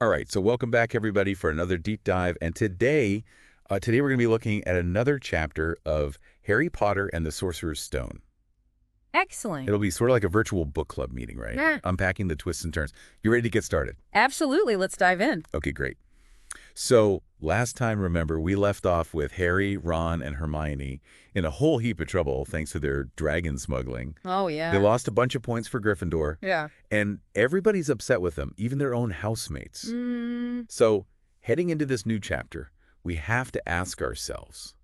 All right, so welcome back, everybody, for another deep dive. And today we're going to be looking at another chapter of Harry Potter and the Sorcerer's Stone. Excellent. It'll be sort of like a virtual book club meeting, right? Yeah. Unpacking the twists and turns. You ready to get started? Absolutely. Let's dive in. Okay, great. So last time, remember, we left off with Harry, Ron, and Hermione in a whole heap of trouble thanks to their dragon smuggling. Oh, yeah. They lost a bunch of points for Gryffindor. Yeah. And everybody's upset with them, even their own housemates. So heading into this new chapter, we have to ask ourselves,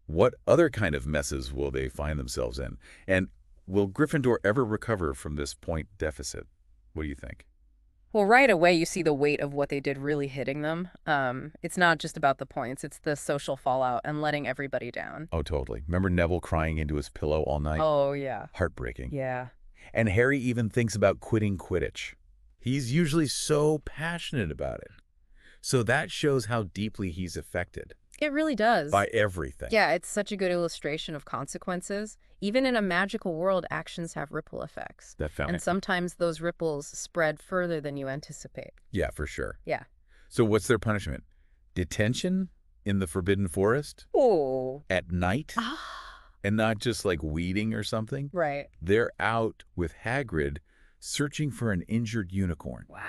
what other kind of messes will they find themselves in? And will Gryffindor ever recover from this point deficit? What do you think? Well, right away, you see the weight of what they did really hitting them. It's not just about the points. It's the social fallout and letting everybody down. Oh, totally. Remember Neville crying into his pillow all night? Oh, yeah. Heartbreaking. Yeah. And Harry even thinks about quitting Quidditch. He's usually so passionate about it. So that shows how deeply he's affected. It really does. By everything. Yeah, it's such a good illustration of consequences. Even in a magical world, actions have ripple effects. And sometimes those ripples spread further than you anticipate. Yeah, for sure. Yeah. So what's their punishment? Detention in the Forbidden Forest? Oh. At night? And not just like weeding or something? Right. They're out with Hagrid searching for an injured unicorn. Wow.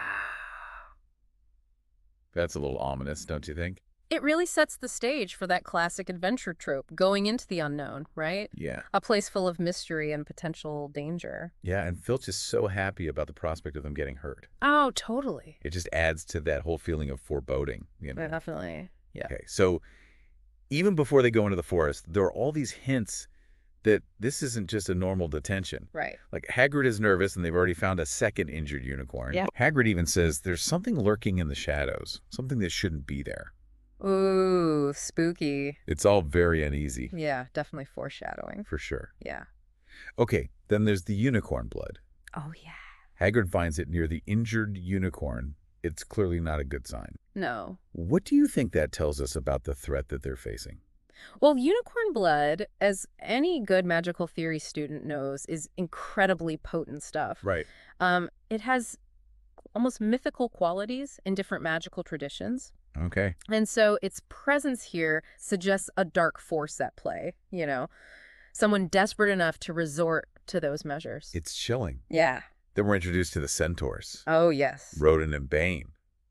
That's a little ominous, don't you think? It really sets the stage for that classic adventure trope, going into the unknown, right? Yeah. A place full of mystery and potential danger. Yeah, and Filch is so happy about the prospect of them getting hurt. Oh, totally. It just adds to that whole feeling of foreboding. You know? Definitely. Yeah. Okay, so even before they go into the forest, there are all these hints that this isn't just a normal detention. Right. Like Hagrid is nervous and they've already found a second injured unicorn. Yeah. Hagrid even says there's something lurking in the shadows, something that shouldn't be there. Ooh, spooky. It's all very uneasy. Yeah, definitely foreshadowing. For sure. Yeah. Okay, then there's the unicorn blood. Oh, yeah. Hagrid finds it near the injured unicorn. It's clearly not a good sign. No. What do you think that tells us about the threat that they're facing? Well, unicorn blood, as any good magical theory student knows, is incredibly potent stuff. Right. It has almost mythical qualities in different magical traditions. Okay. And so its presence here suggests a dark force at play, you know, someone desperate enough to resort to those measures. It's chilling. Yeah. Then we're introduced to the centaurs. Oh, yes. Rodin and Bane.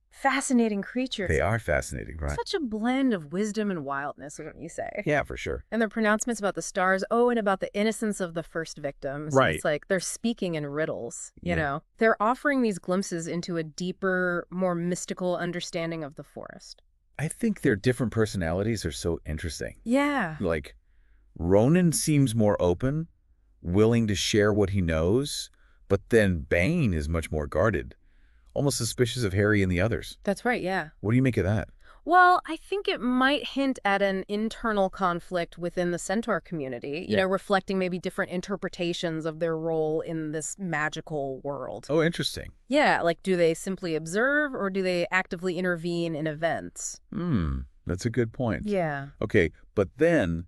Fascinating creatures. They are fascinating, right? Such a blend of wisdom and wildness, wouldn't you say? Yeah, for sure. And their pronouncements about the stars, and about the innocence of the first victims. Right. It's like they're speaking in riddles, you know? They're offering these glimpses into a deeper, more mystical understanding of the forest. I think their different personalities are so interesting. Yeah. Like, Ronan seems more open, willing to share what he knows, but then Bane is much more guarded, almost suspicious of Harry and the others. That's right, yeah. What do you make of that? Well, I think it might hint at an internal conflict within the centaur community, you know, reflecting maybe different interpretations of their role in this magical world. Oh, interesting. Yeah, like do they simply observe or do they actively intervene in events? That's a good point. Yeah. Okay, but then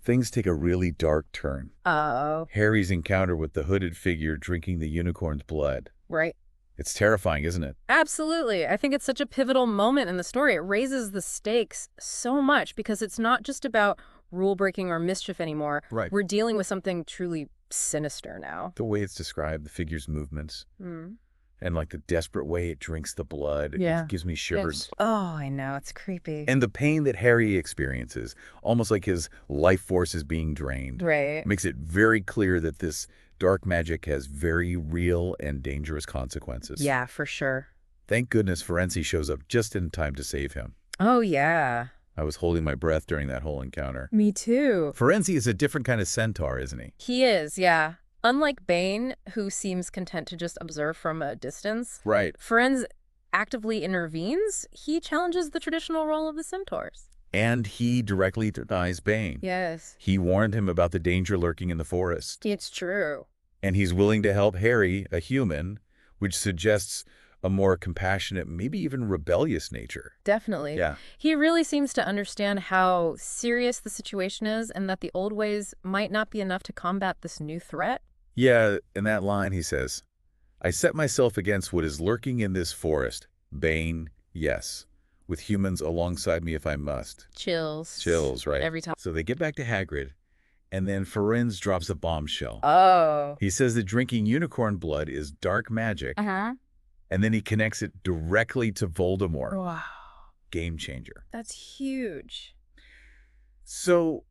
things take a really dark turn. Uh-oh. Harry's encounter with the hooded figure drinking the unicorn's blood. Right. It's terrifying, isn't it? Absolutely. I think it's such a pivotal moment in the story. It raises the stakes so much because it's not just about rule breaking or mischief anymore. Right. We're dealing with something truly sinister now. The way it's described, the figure's movements, and like the desperate way it drinks the blood, it gives me shivers. Oh, I know. It's creepy. And the pain that Harry experiences, almost like his life force is being drained, makes it very clear that this dark magic has very real and dangerous consequences. Yeah, for sure. Thank goodness Ferenzi shows up just in time to save him. Oh, yeah. I was holding my breath during that whole encounter. Me too. Ferenzi is a different kind of centaur, isn't he? He is, yeah. Unlike Bane, who seems content to just observe from a distance, Right. Ferenz actively intervenes. He challenges the traditional role of the centaurs. And he directly denies Bane. Yes. He warned him about the danger lurking in the forest. It's true. And he's willing to help Harry, a human, which suggests a more compassionate, maybe even rebellious nature. Definitely. Yeah. He really seems to understand how serious the situation is and that the old ways might not be enough to combat this new threat. Yeah, in that line he says, I set myself against what is lurking in this forest, Bane, yes. With humans alongside me if I must. Chills. Chills, right? Every time. So they get back to Hagrid, and then Firenze drops a bombshell. Oh. He says that drinking unicorn blood is dark magic, Uh-huh. and then he connects it directly to Voldemort. Wow. Game changer. That's huge. So,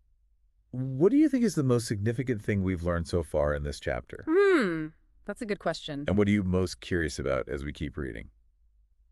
what do you think is the most significant thing we've learned so far in this chapter? That's a good question. And what are you most curious about as we keep reading?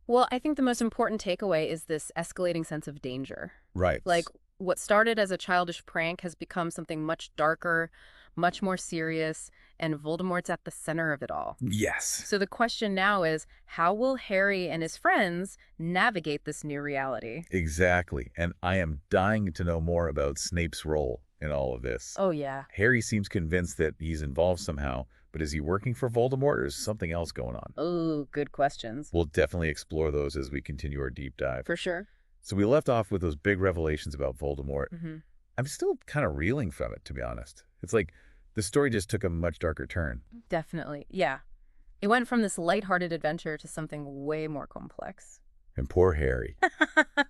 Well, I think the most important takeaway is this escalating sense of danger. Right. Like, what started as a childish prank has become something much darker, much more serious, and Voldemort's at the center of it all. Yes. So the question now is, how will Harry and his friends navigate this new reality? Exactly. And I am dying to know more about Snape's role in all of this. Oh, yeah. Harry seems convinced that he's involved somehow, but is he working for Voldemort or is something else going on? Oh, good questions. We'll definitely explore those as we continue our deep dive. For sure. So we left off with those big revelations about Voldemort. Mm-hmm. I'm still kind of reeling from it, to be honest. It's like the story just took a much darker turn. Definitely. Yeah. It went from this lighthearted adventure to something way more complex. And poor Harry.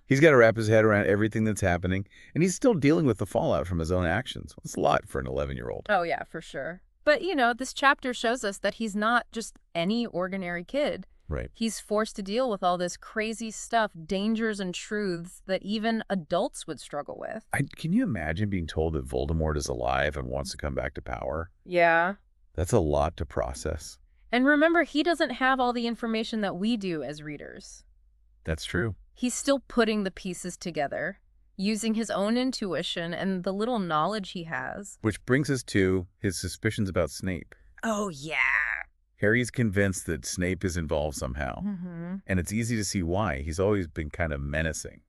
He's got to wrap his head around everything that's happening, and he's still dealing with the fallout from his own actions. It's a lot for an 11-year-old. Oh, yeah, for sure. But, this chapter shows us that he's not just any ordinary kid. Right. He's forced to deal with all this crazy stuff, dangers and truths that even adults would struggle with. Can you imagine being told that Voldemort is alive and wants to come back to power? Yeah. That's a lot to process. And remember, he doesn't have all the information that we do as readers. That's true. He's still putting the pieces together, using his own intuition and the little knowledge he has. Which brings us to his suspicions about Snape. Oh, yeah. Harry's convinced that Snape is involved somehow. Mm-hmm. And it's easy to see why. He's always been kind of menacing.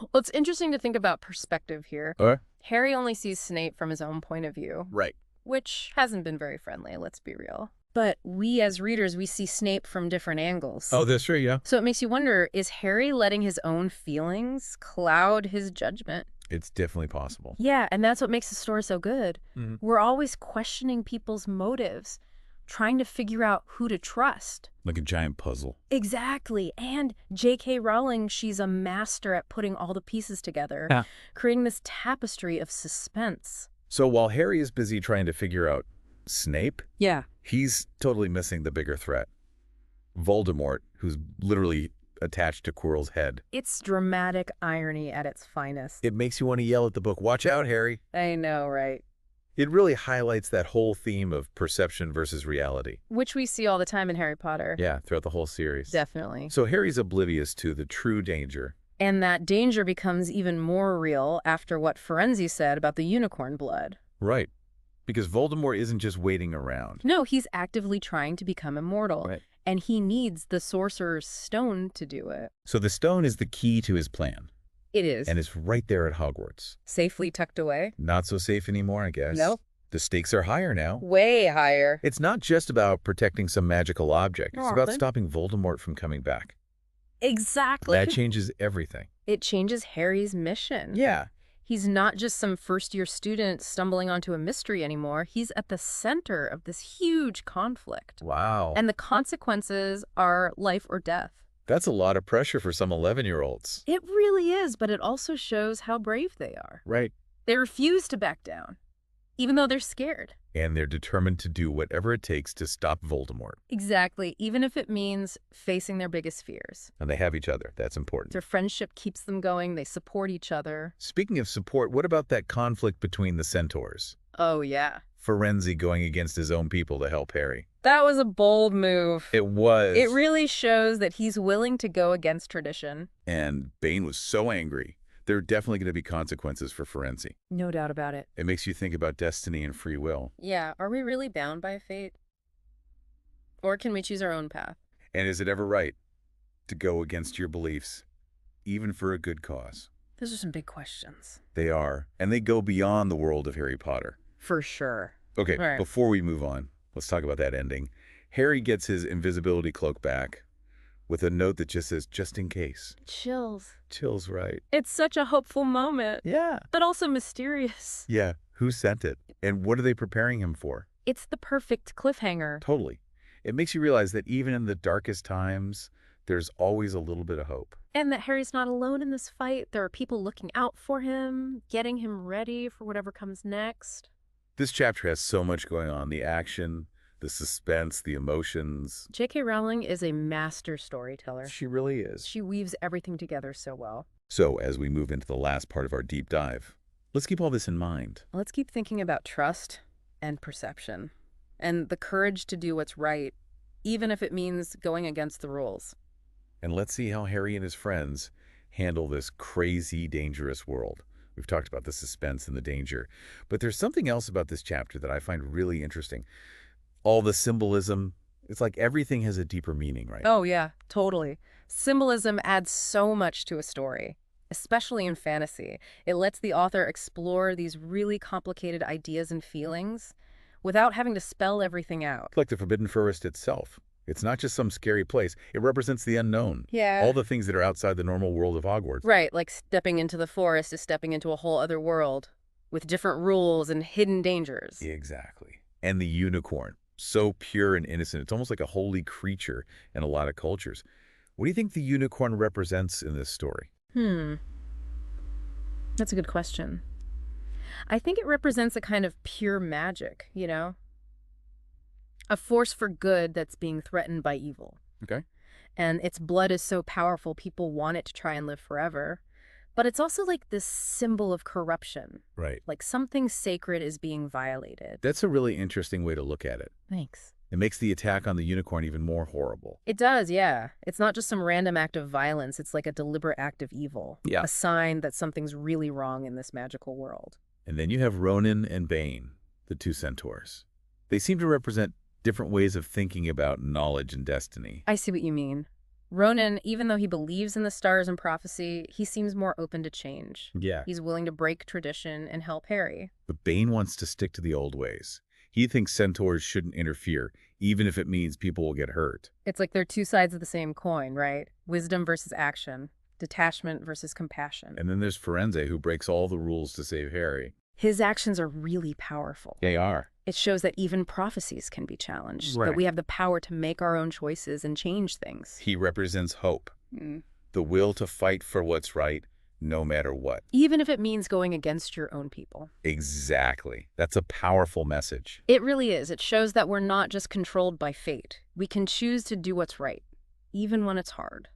Well, it's interesting to think about perspective here. Harry only sees Snape from his own point of view. Right. Which hasn't been very friendly, let's be real. But we as readers, we see Snape from different angles. Oh, that's true, yeah. So it makes you wonder, is Harry letting his own feelings cloud his judgment? It's definitely possible. Yeah, and that's what makes the story so good. Mm-hmm. We're always questioning people's motives, trying to figure out who to trust. Like a giant puzzle. Exactly. And J.K. Rowling, she's a master at putting all the pieces together, creating this tapestry of suspense. So while Harry is busy trying to figure out Snape, he's totally missing the bigger threat. Voldemort, who's literally attached to Quirrell's head. It's dramatic irony at its finest. It makes you want to yell at the book, "Watch out, Harry!" I know, right? It really highlights that whole theme of perception versus reality. Which we see all the time in Harry Potter. Yeah, throughout the whole series. Definitely. So Harry's oblivious to the true danger. And that danger becomes even more real after what Firenze said about the unicorn blood. Right. Because Voldemort isn't just waiting around. No, he's actively trying to become immortal. Right. And he needs the Sorcerer's Stone to do it. So the stone is the key to his plan. It is. And it's right there at Hogwarts. Safely tucked away? Not so safe anymore, I guess. Nope. The stakes are higher now. Way higher. It's not just about protecting some magical object. It's about stopping Voldemort from coming back. Exactly. That changes everything. It changes Harry's mission. Yeah. He's not just some first-year student stumbling onto a mystery anymore. He's at the center of this huge conflict. Wow. And the consequences are life or death. That's a lot of pressure for some 11-year-olds. It really is, but it also shows how brave they are. Right. They refuse to back down, even though they're scared. And they're determined to do whatever it takes to stop Voldemort. Exactly, even if it means facing their biggest fears. And they have each other. That's important. Their friendship keeps them going. They support each other. Speaking of support, what about that conflict between the centaurs? Oh, yeah. Firenze going against his own people to help Harry. That was a bold move. It was. It really shows that he's willing to go against tradition. And Bane was so angry. There are definitely going to be consequences for Firenze. No doubt about it. It makes you think about destiny and free will. Yeah, are we really bound by fate? Or can we choose our own path? And is it ever right to go against your beliefs, even for a good cause? Those are some big questions. They are, and they go beyond the world of Harry Potter. For sure. Okay, right. Before we move on, let's talk about that ending. Harry gets his invisibility cloak back with a note that just says, "just in case." Chills. Chills, right? It's such a hopeful moment. Yeah. But also mysterious. Yeah. Who sent it? And what are they preparing him for? It's the perfect cliffhanger. Totally. It makes you realize that even in the darkest times, there's always a little bit of hope. And that Harry's not alone in this fight. There are people looking out for him, getting him ready for whatever comes next. This chapter has so much going on. The action, the suspense, the emotions. J.K. Rowling is a master storyteller. She really is. She weaves everything together so well. So as we move into the last part of our deep dive, let's keep all this in mind. Let's keep thinking about trust and perception and the courage to do what's right, even if it means going against the rules. And let's see how Harry and his friends handle this crazy, dangerous world. We've talked about the suspense and the danger, but there's something else about this chapter that I find really interesting. All the symbolism, it's like everything has a deeper meaning, right? Oh, yeah, totally. Symbolism adds so much to a story, especially in fantasy. It lets the author explore these really complicated ideas and feelings without having to spell everything out. Like the Forbidden Forest itself. It's not just some scary place. It represents the unknown. Yeah. All the things that are outside the normal world of Hogwarts. Right, like stepping into the forest is stepping into a whole other world with different rules and hidden dangers. Exactly. And the unicorn, so pure and innocent. It's almost like a holy creature in a lot of cultures. What do you think the unicorn represents in this story? That's a good question. I think it represents a kind of pure magic, you know? A force for good that's being threatened by evil. Okay. And its blood is so powerful, people want it to try and live forever. But it's also like this symbol of corruption. Right. Like something sacred is being violated. That's a really interesting way to look at it. Thanks. It makes the attack on the unicorn even more horrible. It does, yeah. It's not just some random act of violence. It's like a deliberate act of evil. Yeah. A sign that something's really wrong in this magical world. And then you have Ronan and Bane, the two centaurs. They seem to represent different ways of thinking about knowledge and destiny. I see what you mean. Ronan, even though he believes in the stars and prophecy, he seems more open to change. Yeah. He's willing to break tradition and help Harry. But Bane wants to stick to the old ways. He thinks centaurs shouldn't interfere, even if it means people will get hurt. It's like they're two sides of the same coin, right? Wisdom versus action. Detachment versus compassion. And then there's Firenze, who breaks all the rules to save Harry. His actions are really powerful. They are. It shows that even prophecies can be challenged, Right. that we have the power to make our own choices and change things. He represents hope, the will to fight for what's right, no matter what. Even if it means going against your own people. Exactly. That's a powerful message. It really is. It shows that we're not just controlled by fate. We can choose to do what's right, even when it's hard.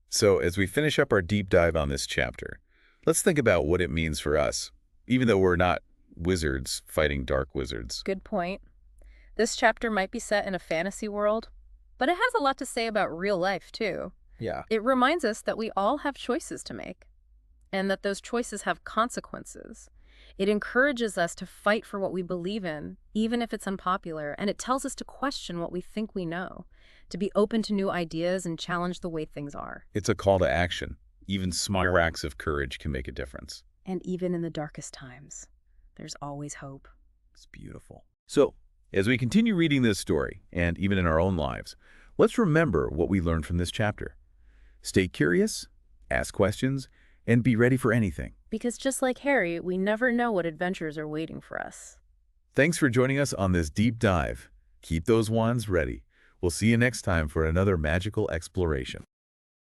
So as we finish up our deep dive on this chapter, let's think about what it means for us, even though we're not wizards fighting dark wizards. Good point. This chapter might be set in a fantasy world, but it has a lot to say about real life, too. Yeah. It reminds us that we all have choices to make, and that those choices have consequences. It encourages us to fight for what we believe in, even if it's unpopular, and it tells us to question what we think we know, to be open to new ideas and challenge the way things are. It's a call to action. Even small acts of courage can make a difference. And even in the darkest times, there's always hope. It's beautiful. So, as we continue reading this story, and even in our own lives, let's remember what we learned from this chapter. Stay curious, ask questions, and be ready for anything. Because just like Harry, we never know what adventures are waiting for us. Thanks for joining us on this deep dive. Keep those wands ready. We'll see you next time for another magical exploration.